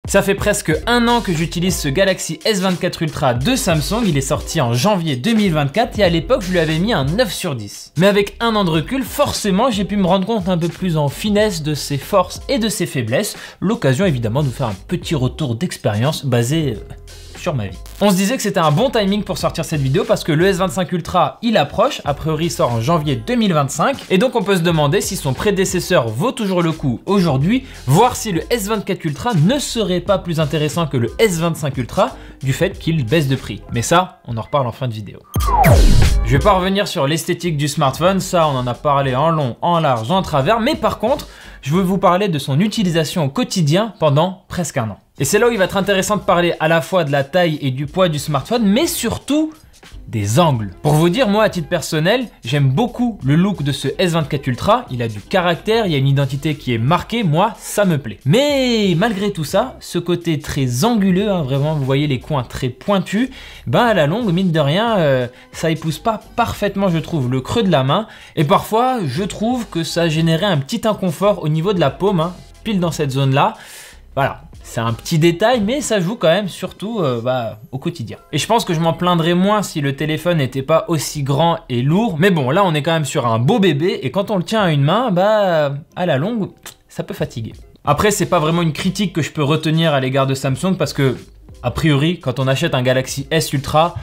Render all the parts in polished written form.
Ça fait presque un an que j'utilise ce Galaxy S24 Ultra de Samsung, il est sorti en janvier 2024 et à l'époque je lui avais mis un 9 sur 10. Mais avec un an de recul, forcément j'ai pu me rendre compte un peu plus en finesse de ses forces et de ses faiblesses, l'occasion évidemment de vous faire un petit retour d'expérience basé sur ma vie. On se disait que c'était un bon timing pour sortir cette vidéo parce que le S25 Ultra il approche, a priori il sort en janvier 2025 et donc on peut se demander si son prédécesseur vaut toujours le coup aujourd'hui, voir si le S24 Ultra ne serait pas plus intéressant que le S25 Ultra du fait qu'il baisse de prix. Mais ça, on en reparle en fin de vidéo. Je vais pas revenir sur l'esthétique du smartphone, ça on en a parlé en long, en large, en travers, mais par contre, je veux vous parler de son utilisation au quotidien pendant presque un an. Et c'est là où il va être intéressant de parler à la fois de la taille et du poids du smartphone, mais surtout des angles. Pour vous dire, moi à titre personnel, j'aime beaucoup le look de ce S24 Ultra, il a du caractère, il y a une identité qui est marquée, moi ça me plaît. Mais malgré tout ça, ce côté très anguleux, hein, vraiment vous voyez les coins très pointus, ben à la longue, mine de rien, ça épouse pas parfaitement je trouve le creux de la main, et parfois je trouve que ça générait un petit inconfort au niveau de la paume, hein, pile dans cette zone là, voilà. C'est un petit détail, mais ça joue quand même surtout au quotidien. Et je pense que je m'en plaindrais moins si le téléphone n'était pas aussi grand et lourd. Mais bon, là on est quand même sur un beau bébé et quand on le tient à une main, à la longue, ça peut fatiguer. Après, c'est pas vraiment une critique que je peux retenir à l'égard de Samsung parce que, a priori, quand on achète un Galaxy S Ultra,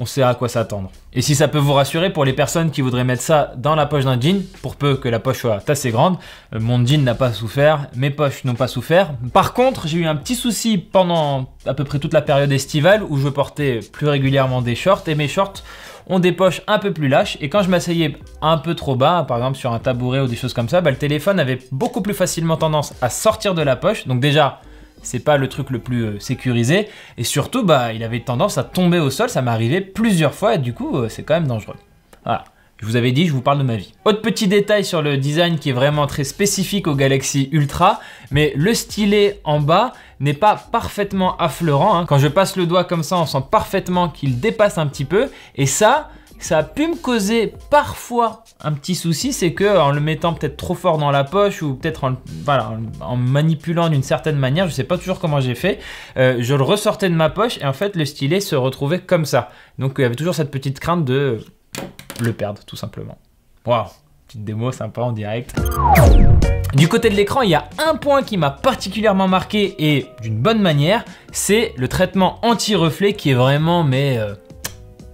on sait à quoi s'attendre. Et si ça peut vous rassurer pour les personnes qui voudraient mettre ça dans la poche d'un jean, pour peu que la poche soit assez grande, mon jean n'a pas souffert, mes poches n'ont pas souffert. Par contre, j'ai eu un petit souci pendant à peu près toute la période estivale où je portais plus régulièrement des shorts et mes shorts ont des poches un peu plus lâches et quand je m'asseyais un peu trop bas, par exemple sur un tabouret ou des choses comme ça, le téléphone avait beaucoup plus facilement tendance à sortir de la poche. Donc déjà, c'est pas le truc le plus sécurisé et surtout il avait tendance à tomber au sol, ça m'est arrivé plusieurs fois et du coup c'est quand même dangereux. Voilà, je vous avais dit, je vous parle de ma vie. Autre petit détail sur le design qui est vraiment très spécifique au Galaxy Ultra, mais le stylet en bas n'est pas parfaitement affleurant, hein. Quand je passe le doigt comme ça, on sent parfaitement qu'il dépasse un petit peu et ça a pu me causer parfois un petit souci, c'est que en le mettant peut-être trop fort dans la poche ou peut-être en manipulant d'une certaine manière, je sais pas toujours comment j'ai fait, je le ressortais de ma poche et en fait le stylet se retrouvait comme ça. Donc il y avait toujours cette petite crainte de le perdre tout simplement. Waouh, petite démo sympa en direct. Du côté de l'écran, il y a un point qui m'a particulièrement marqué et d'une bonne manière, c'est le traitement anti-reflet qui est vraiment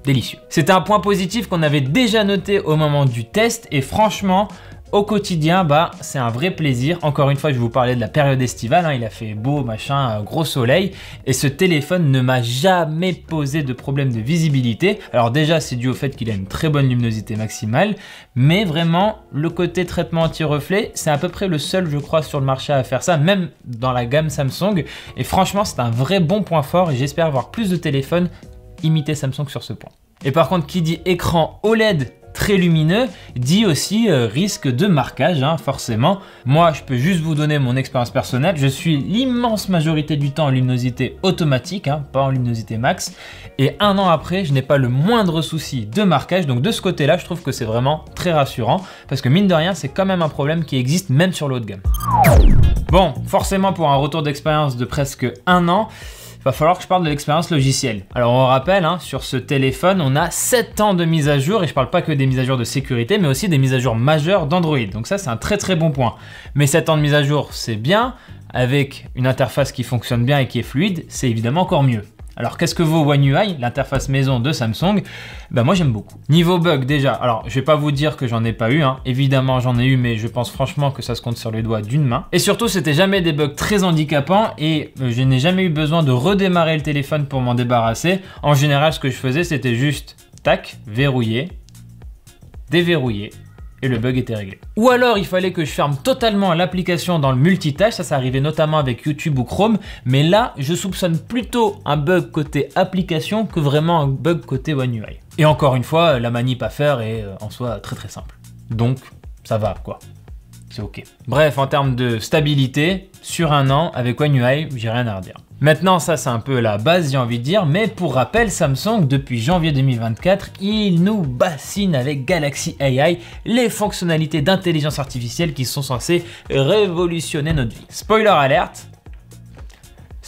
délicieux. C'était un point positif qu'on avait déjà noté au moment du test et franchement, au quotidien, c'est un vrai plaisir. Encore une fois, je vous parlais de la période estivale, hein, il a fait beau, machin, gros soleil et ce téléphone ne m'a jamais posé de problème de visibilité. Alors déjà, c'est dû au fait qu'il a une très bonne luminosité maximale, mais vraiment, le côté traitement anti-reflet, c'est à peu près le seul, je crois, sur le marché à faire ça, même dans la gamme Samsung. Et franchement, c'est un vrai bon point fort et j'espère avoir plus de téléphones imiter Samsung sur ce point. Et par contre, qui dit écran OLED très lumineux, dit aussi risque de marquage, hein, forcément. Moi, je peux juste vous donner mon expérience personnelle. Je suis l'immense majorité du temps en luminosité automatique, hein, pas en luminosité max. Et un an après, je n'ai pas le moindre souci de marquage. Donc de ce côté-là, je trouve que c'est vraiment très rassurant. Parce que mine de rien, c'est quand même un problème qui existe même sur le haut de gamme. Bon, forcément pour un retour d'expérience de presque un an, va falloir que je parle de l'expérience logicielle. Alors on rappelle, hein, sur ce téléphone, on a 7 ans de mise à jour et je parle pas que des mises à jour de sécurité, mais aussi des mises à jour majeures d'Android. Donc ça, c'est un très très bon point. Mais 7 ans de mise à jour, c'est bien. Avec une interface qui fonctionne bien et qui est fluide, c'est évidemment encore mieux. Alors qu'est-ce que vaut One UI, l'interface maison de Samsung? Moi j'aime beaucoup. Niveau bug déjà, alors je vais pas vous dire que j'en ai pas eu, hein. Évidemment j'en ai eu, mais je pense franchement que ça se compte sur les doigts d'une main. Et surtout c'était jamais des bugs très handicapants et je n'ai jamais eu besoin de redémarrer le téléphone pour m'en débarrasser. En général ce que je faisais c'était juste tac, verrouiller, déverrouiller. Et le bug était réglé. Ou alors il fallait que je ferme totalement l'application dans le multitâche, ça arrivait notamment avec YouTube ou Chrome, mais là je soupçonne plutôt un bug côté application que vraiment un bug côté One UI. Et encore une fois, la manip à faire est en soi très très simple. Donc ça va quoi. C'est ok. Bref, en termes de stabilité, sur un an, avec One UI, j'ai rien à redire. Maintenant, ça c'est un peu la base, j'ai envie de dire, mais pour rappel, Samsung, depuis janvier 2024, il nous bassine avec Galaxy AI, les fonctionnalités d'intelligence artificielle qui sont censées révolutionner notre vie. Spoiler alert,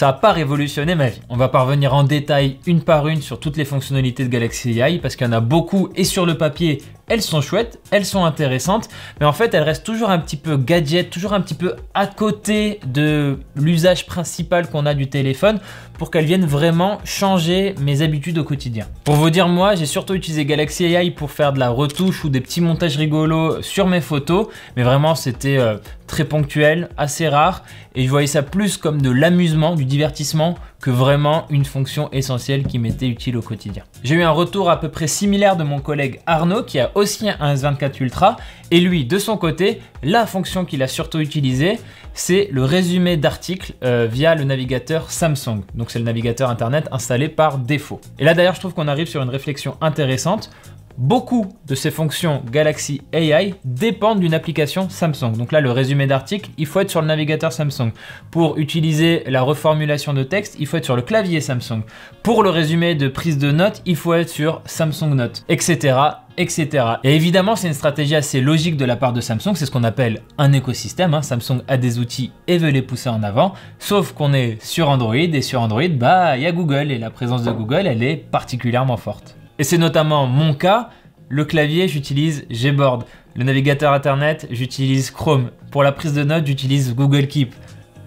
ça n'a pas révolutionné ma vie. On va pas revenir en détail une par une sur toutes les fonctionnalités de Galaxy AI parce qu'il y en a beaucoup et sur le papier, elles sont chouettes, elles sont intéressantes, mais en fait, elles restent toujours un petit peu gadget, toujours un petit peu à côté de l'usage principal qu'on a du téléphone pour qu'elles viennent vraiment changer mes habitudes au quotidien. Pour vous dire, moi, j'ai surtout utilisé Galaxy AI pour faire de la retouche ou des petits montages rigolos sur mes photos, mais vraiment, c'était très ponctuel, assez rare, et je voyais ça plus comme de l'amusement, du divertissement, que vraiment une fonction essentielle qui m'était utile au quotidien. J'ai eu un retour à peu près similaire de mon collègue Arnaud qui a aussi un S24 Ultra et lui de son côté, la fonction qu'il a surtout utilisée, c'est le résumé d'articles via le navigateur Samsung. Donc c'est le navigateur internet installé par défaut. Et là d'ailleurs je trouve qu'on arrive sur une réflexion intéressante. Beaucoup de ces fonctions Galaxy AI dépendent d'une application Samsung. Donc là, le résumé d'article, il faut être sur le navigateur Samsung. Pour utiliser la reformulation de texte, il faut être sur le clavier Samsung. Pour le résumé de prise de notes, il faut être sur Samsung Notes, etc. etc. Et évidemment, c'est une stratégie assez logique de la part de Samsung. C'est ce qu'on appelle un écosystème. Samsung a des outils et veut les pousser en avant. Sauf qu'on est sur Android et sur Android, bah, il y a Google et la présence de Google, elle est particulièrement forte. Et c'est notamment mon cas. Le clavier, j'utilise Gboard. Le navigateur internet, j'utilise Chrome. Pour la prise de notes, j'utilise Google Keep.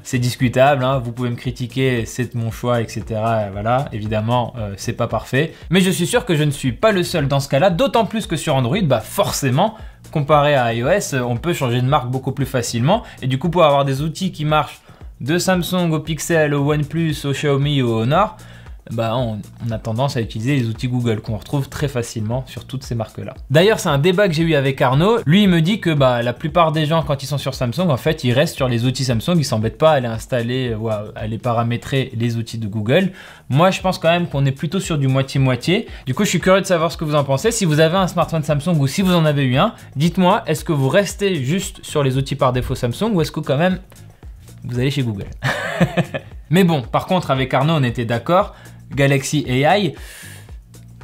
C'est discutable, vous pouvez me critiquer, c'est mon choix, etc. Voilà, évidemment, c'est pas parfait. Mais je suis sûr que je ne suis pas le seul dans ce cas-là, d'autant plus que sur Android, bah forcément, comparé à iOS, on peut changer de marque beaucoup plus facilement. Et du coup, pour avoir des outils qui marchent de Samsung au Pixel, au OnePlus, au Xiaomi, au Honor, bah on a tendance à utiliser les outils Google qu'on retrouve très facilement sur toutes ces marques-là. D'ailleurs, c'est un débat que j'ai eu avec Arnaud. Lui, il me dit que la plupart des gens, quand ils sont sur Samsung, en fait, ils restent sur les outils Samsung, ils s'embêtent pas à aller installer ou à aller paramétrer les outils de Google. Moi, je pense quand même qu'on est plutôt sur du moitié-moitié. Du coup, je suis curieux de savoir ce que vous en pensez. Si vous avez un smartphone Samsung ou si vous en avez eu un, dites-moi, est-ce que vous restez juste sur les outils par défaut Samsung ou est-ce que quand même vous allez chez Google? Mais bon, par contre, avec Arnaud, on était d'accord. Galaxy AI,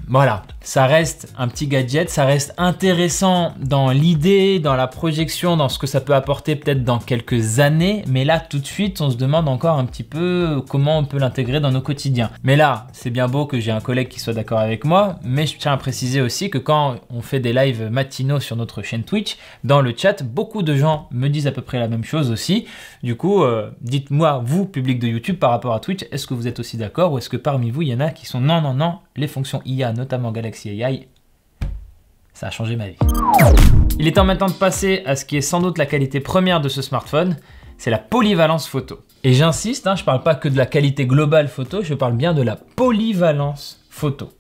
voilà, ça reste un petit gadget, ça reste intéressant dans l'idée, dans la projection, dans ce que ça peut apporter peut-être dans quelques années, mais là tout de suite on se demande encore un petit peu comment on peut l'intégrer dans nos quotidiens. Mais là, c'est bien beau que j'ai un collègue qui soit d'accord avec moi, mais je tiens à préciser aussi que quand on fait des lives matinaux sur notre chaîne Twitch, dans le chat, beaucoup de gens me disent à peu près la même chose aussi. Du coup, dites-moi, vous, public de YouTube, par rapport à Twitch, est-ce que vous êtes aussi d'accord ou est-ce que parmi vous, il y en a qui sont non, les fonctions IA, notamment Galaxy AI, ça a changé ma vie. Il est temps maintenant de passer à ce qui est sans doute la qualité première de ce smartphone, c'est la polyvalence photo. Et j'insiste, je ne parle pas que de la qualité globale photo, je parle bien de la polyvalence photo.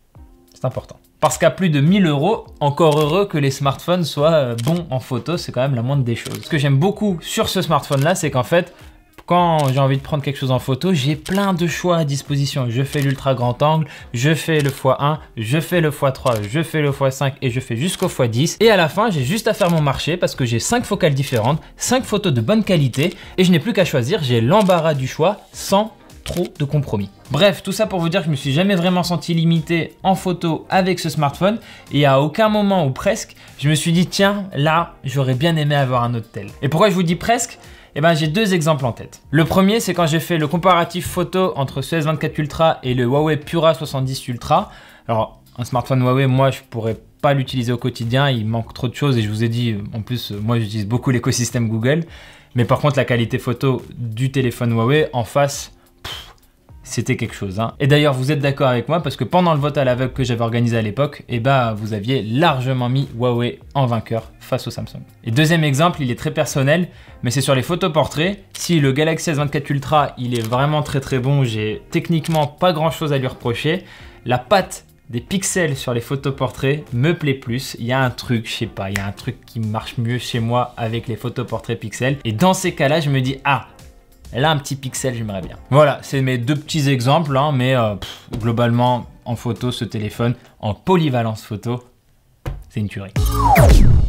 C'est important. Parce qu'à plus de 1000 €, encore heureux que les smartphones soient bons en photo, c'est quand même la moindre des choses. Ce que j'aime beaucoup sur ce smartphone-là, c'est qu'en fait, quand j'ai envie de prendre quelque chose en photo, j'ai plein de choix à disposition. Je fais l'ultra grand angle, je fais le x1, je fais le x3, je fais le x5 et je fais jusqu'au x10. Et à la fin, j'ai juste à faire mon marché parce que j'ai 5 focales différentes, 5 photos de bonne qualité et je n'ai plus qu'à choisir. J'ai l'embarras du choix sans trop de compromis. Bref, tout ça pour vous dire que je me suis jamais vraiment senti limité en photo avec ce smartphone et à aucun moment ou presque, je me suis dit tiens, là, j'aurais bien aimé avoir un autre tel. Et pourquoi je vous dis presque ? Eh ben, j'ai deux exemples en tête. Le premier, c'est quand j'ai fait le comparatif photo entre ce S24 Ultra et le Huawei Pura 70 Ultra. Alors, un smartphone Huawei, moi, je pourrais pas l'utiliser au quotidien, il manque trop de choses et je vous ai dit, en plus, moi, j'utilise beaucoup l'écosystème Google. Mais par contre, la qualité photo du téléphone Huawei en face, c'était quelque chose. Et d'ailleurs, vous êtes d'accord avec moi parce que pendant le vote à l'aveugle que j'avais organisé à l'époque, eh ben, vous aviez largement mis Huawei en vainqueur face au Samsung. Et deuxième exemple, il est très personnel, mais c'est sur les photos portraits. Si le Galaxy S24 Ultra, il est vraiment très bon, j'ai techniquement pas grand chose à lui reprocher. La patte des pixels sur les photos portraits me plaît plus. Il y a un truc, je sais pas, il y a un truc qui marche mieux chez moi avec les photos portraits pixels. Et dans ces cas-là, je me dis, ah, là, un petit pixel, j'aimerais bien. Voilà, c'est mes deux petits exemples, mais globalement, en photo, ce téléphone, en polyvalence photo, c'est une tuerie.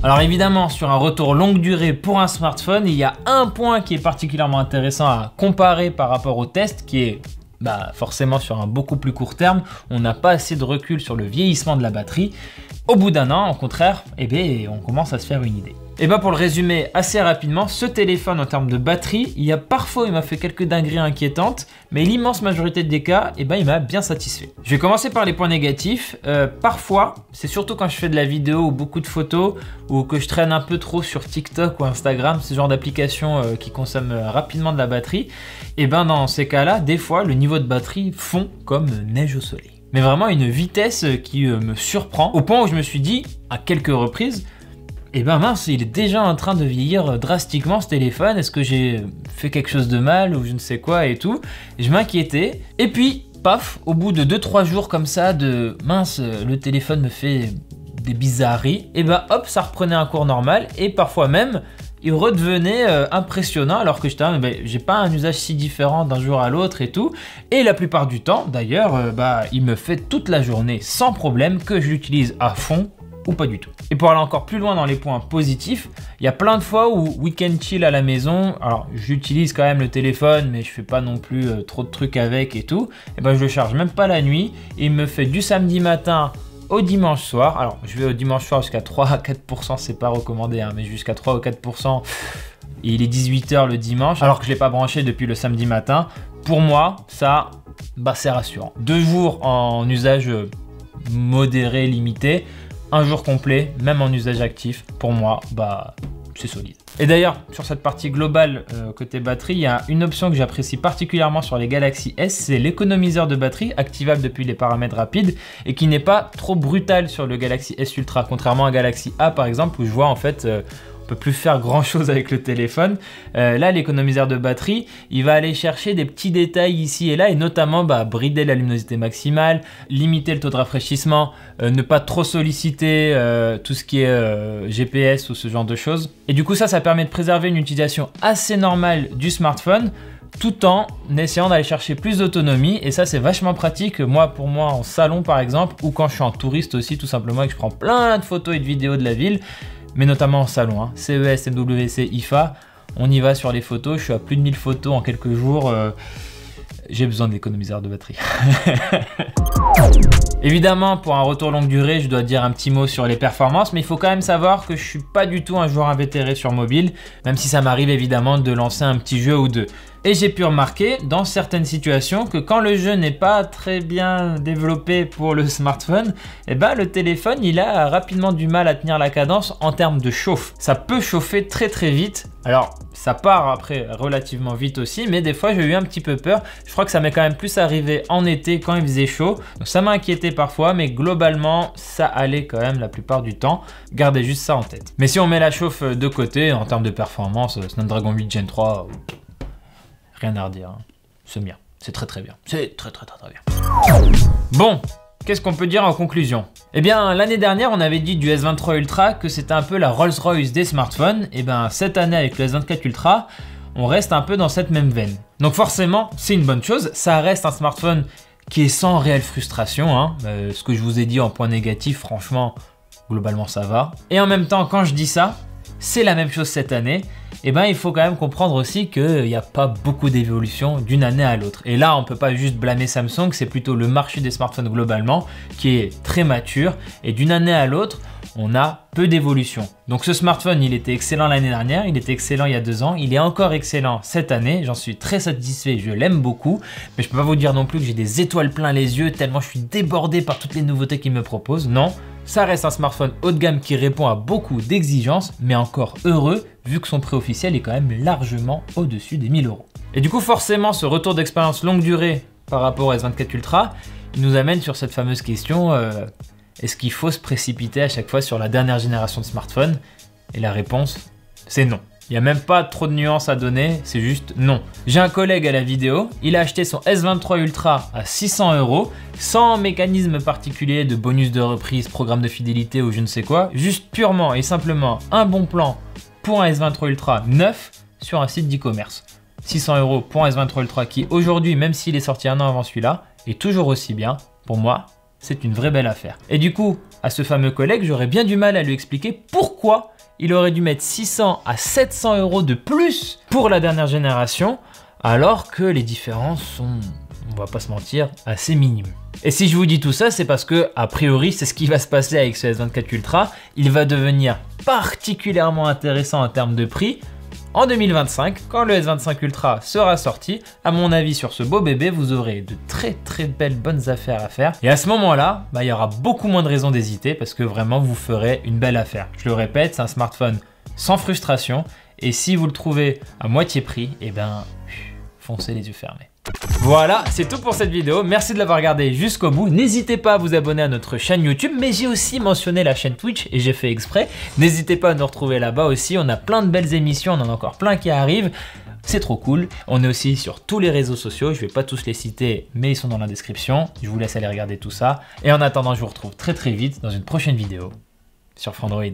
Alors évidemment, sur un retour longue durée pour un smartphone, il y a un point qui est particulièrement intéressant à comparer par rapport au test, qui est forcément sur un beaucoup plus court terme, on n'a pas assez de recul sur le vieillissement de la batterie. Au bout d'un an, au contraire, on commence à se faire une idée. Et ben pour le résumer assez rapidement, ce téléphone en termes de batterie, parfois il m'a fait quelques dingueries inquiétantes, mais l'immense majorité des cas, il m'a bien satisfait. Je vais commencer par les points négatifs. Parfois, c'est surtout quand je fais de la vidéo ou beaucoup de photos, ou que je traîne un peu trop sur TikTok ou Instagram, ce genre d'applications qui consomment rapidement de la batterie, et ben dans ces cas-là, des fois le niveau de batterie fond comme neige au soleil. Mais vraiment une vitesse qui me surprend, au point où je me suis dit, à quelques reprises, et ben mince, il est déjà en train de vieillir drastiquement ce téléphone, est-ce que j'ai fait quelque chose de mal ou je ne sais quoi et tout. Et je m'inquiétais, et puis paf, au bout de 2-3 jours comme ça de mince, le téléphone me fait des bizarreries, et ben hop, ça reprenait un cours normal, et parfois même, il redevenait impressionnant alors que j'étais j'ai pas un usage si différent d'un jour à l'autre et tout. Et la plupart du temps, d'ailleurs, il me fait toute la journée sans problème, que je l'utilise à fond ou pas du tout. Et pour aller encore plus loin dans les points positifs, il y a plein de fois où week-end chill à la maison, alors j'utilise quand même le téléphone, mais je fais pas non plus trop de trucs avec et tout, et ben je le charge même pas la nuit, et il me fait du samedi matin au dimanche soir. Alors je vais au dimanche soir jusqu'à 3 à 4%, c'est pas recommandé, hein, mais jusqu'à 3 ou 4%, et il est 18 h le dimanche, alors que je l'ai pas branché depuis le samedi matin. Pour moi, ça, c'est rassurant. 2 jours en usage modéré, limité, un jour complet, même en usage actif, pour moi, c'est solide. Et d'ailleurs, sur cette partie globale côté batterie, il y a une option que j'apprécie particulièrement sur les Galaxy S, c'est l'économiseur de batterie, activable depuis les paramètres rapides, et qui n'est pas trop brutal sur le Galaxy S Ultra, contrairement à Galaxy A par exemple, où je vois en fait on peut plus faire grand chose avec le téléphone. Là, l'économiseur de batterie, il va aller chercher des petits détails ici et là, et notamment brider la luminosité maximale, limiter le taux de rafraîchissement, ne pas trop solliciter tout ce qui est GPS ou ce genre de choses. Et du coup, ça permet de préserver une utilisation assez normale du smartphone, tout en essayant d'aller chercher plus d'autonomie, et ça c'est vachement pratique pour moi en salon par exemple, ou quand je suis en touriste aussi tout simplement et que je prends plein de photos et de vidéos de la ville, mais notamment en salon, hein. CES, MWC, IFA, on y va sur les photos, je suis à plus de 1000 photos en quelques jours, j'ai besoin d'économiseur de batterie. Évidemment, pour un retour longue durée, je dois dire un petit mot sur les performances, mais il faut quand même savoir que je suis pas du tout un joueur invétéré sur mobile, même si ça m'arrive évidemment de lancer un petit jeu ou deux. Et j'ai pu remarquer dans certaines situations que quand le jeu n'est pas très bien développé pour le smartphone, le téléphone il a rapidement du mal à tenir la cadence en termes de chauffe. Ça peut chauffer très très vite. Alors ça part après relativement vite aussi, mais des fois j'ai eu un petit peu peur. Je crois que ça m'est quand même plus arrivé en été quand il faisait chaud. Donc ça m'a inquiété parfois, mais globalement ça allait quand même la plupart du temps. Gardez juste ça en tête. Mais si on met la chauffe de côté, en termes de performance, Snapdragon 8 Gen 3... rien à redire, hein. C'est bien, c'est très très bien, c'est très bien. Bon, qu'est-ce qu'on peut dire en conclusion? Eh bien, l'année dernière, on avait dit du S23 Ultra que c'était un peu la Rolls-Royce des smartphones. Et bien, cette année avec le S24 Ultra, on reste un peu dans cette même veine. Donc forcément, c'est une bonne chose, ça reste un smartphone qui est sans réelle frustration, hein. Ce que je vous ai dit en point négatif, franchement, globalement ça va. Et en même temps, quand je dis ça, c'est la même chose cette année. Et il faut quand même comprendre aussi qu'il n'y a pas beaucoup d'évolution d'une année à l'autre. Et là, on ne peut pas juste blâmer Samsung, c'est plutôt le marché des smartphones globalement qui est très mature. Et d'une année à l'autre, on a peu d'évolution. Donc ce smartphone, il était excellent l'année dernière, il était excellent il y a 2 ans, il est encore excellent cette année, j'en suis très satisfait, je l'aime beaucoup. Mais je ne peux pas vous dire non plus que j'ai des étoiles plein les yeux tellement je suis débordé par toutes les nouveautés qu'il me propose. Non, ça reste un smartphone haut de gamme qui répond à beaucoup d'exigences, mais encore heureux vu que son prix officiel est quand même largement au-dessus des 1000 €. Et du coup, forcément, ce retour d'expérience longue durée par rapport au S24 Ultra, il nous amène sur cette fameuse question, est-ce qu'il faut se précipiter à chaque fois sur la dernière génération de smartphones? Et la réponse, c'est non. Il n'y a même pas trop de nuances à donner, c'est juste non. J'ai un collègue à la vidéo, il a acheté son S23 Ultra à 600 €, sans mécanisme particulier de bonus de reprise, programme de fidélité ou je ne sais quoi, juste purement et simplement un bon plan pour un S23 Ultra neuf sur un site d'e-commerce. 600 € pour un S23 Ultra qui aujourd'hui, même s'il est sorti 1 an avant celui-là, est toujours aussi bien. Pour moi, c'est une vraie belle affaire. Et du coup, à ce fameux collègue, j'aurais bien du mal à lui expliquer pourquoi il aurait dû mettre 600 à 700 € de plus pour la dernière génération, alors que les différences sont on va pas se mentir, assez minime. Et si je vous dis tout ça, c'est parce que, a priori, c'est ce qui va se passer avec ce S24 Ultra. Il va devenir particulièrement intéressant en termes de prix en 2025, quand le S25 Ultra sera sorti. À mon avis, sur ce beau bébé, vous aurez de très belles bonnes affaires à faire. Et à ce moment-là, il y aura beaucoup moins de raisons d'hésiter parce que vraiment, vous ferez une belle affaire. Je le répète, c'est un smartphone sans frustration. Et si vous le trouvez à moitié prix, eh ben, foncez les yeux fermés. Voilà, c'est tout pour cette vidéo. Merci de l'avoir regardé jusqu'au bout. N'hésitez pas à vous abonner à notre chaîne YouTube, mais j'ai aussi mentionné la chaîne Twitch et j'ai fait exprès. N'hésitez pas à nous retrouver là-bas aussi. On a plein de belles émissions, on en a encore plein qui arrivent. C'est trop cool. On est aussi sur tous les réseaux sociaux. Je vais pas tous les citer, mais ils sont dans la description. Je vous laisse aller regarder tout ça. Et en attendant, je vous retrouve très vite dans une prochaine vidéo sur Frandroid.